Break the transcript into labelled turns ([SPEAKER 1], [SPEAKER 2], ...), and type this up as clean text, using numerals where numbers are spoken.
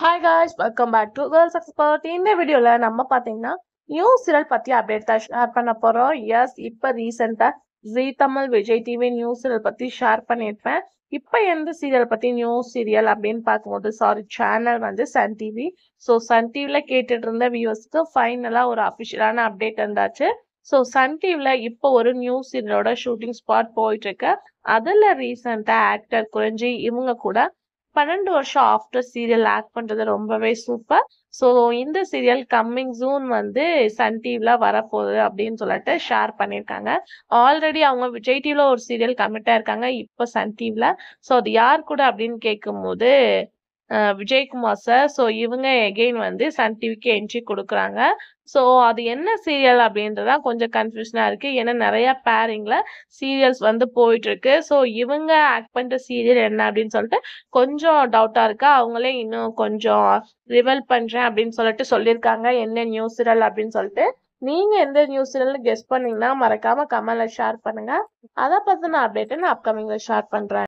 [SPEAKER 1] Hi guys, welcome back to girls expert. இந்த வீடியோவில் நம்ம பார்த்தீங்கன்னா நியூ சீரியல் பற்றி அப்டேட் தான் ஷேர் பண்ண போகிறோம். எஸ், இப்போ ரீசெண்டாக Zee Tamil Vijay TV new serial பற்றி ஷேர் பண்ணியிருப்பேன். இப்போ எந்த சீரியல் பற்றி நியூ சீரியல் அப்படின்னு பார்க்கும்போது சேனல் வந்து சன் டிவி. ஸோ சன் டிவியில் கேட்டுட்டு இருந்த வியூவர்ஸ்க்கு ஃபைனலாக ஒரு அஃபிஷியலான அப்டேட் இருந்தாச்சு. ஸோ சன் டிவியில் இப்போ ஒரு நியூ சீரியலோட ஷூட்டிங் ஸ்பாட் போயிட்டு இருக்கு. அதில் ரீசெண்டாக ஆக்டர் குறிஞ்சி இவங்க கூட 12 வருஷம் ஆஃப்டர் சீரியல் ஆக்ட் பண்றது ரொம்பவே சூப்பர். ஸோ இந்த சீரியல் கம்மிங் ஜூன் வந்து சன் டிவில வரப்போகுது அப்படின்னு சொல்லிட்டு ஷேர் பண்ணியிருக்காங்க. ஆல்ரெடி அவங்க விஜய் டிவில ஒரு சீரியல் கமிட்டா இருக்காங்க, இப்போ சன் டிவில. ஸோ அது யார் கூட அப்படின்னு கேட்கும்போது விஜயகுமார் சார். ஸோ இவங்க எகெயின் வந்து சன் டிவிக்கு என்ட்ரி கொடுக்குறாங்க. ஸோ அது என்ன சீரியல் அப்படின்றதான் கொஞ்சம் கன்ஃபியூஷனாக இருக்குது. ஏன்னா நிறைய பேரிங்கில் சீரியல்ஸ் வந்து போயிட்டுருக்கு. ஸோ இவங்க ஆக்ட் பண்ணுற சீரியல் என்ன அப்படின்னு சொல்லிட்டு கொஞ்சம் டவுட்டாக இருக்கா. அவங்களே இன்னும் கொஞ்சம் ரிவல் பண்ணுறேன் அப்படின்னு சொல்லிட்டு சொல்லியிருக்காங்க என்ன நியூ சீரியல் அப்படின்னு சொல்லிட்டு. நீங்கள் எந்த நியூ சீரியல்னு கெஸ் பண்ணீங்கன்னா மறக்காமல் கமெண்ட்ல ஷேர் பண்ணுங்கள். அதை பற்றின அப்டேட்டை நான் அப்கமிங்கில் ஷேர் பண்ணுறேன்.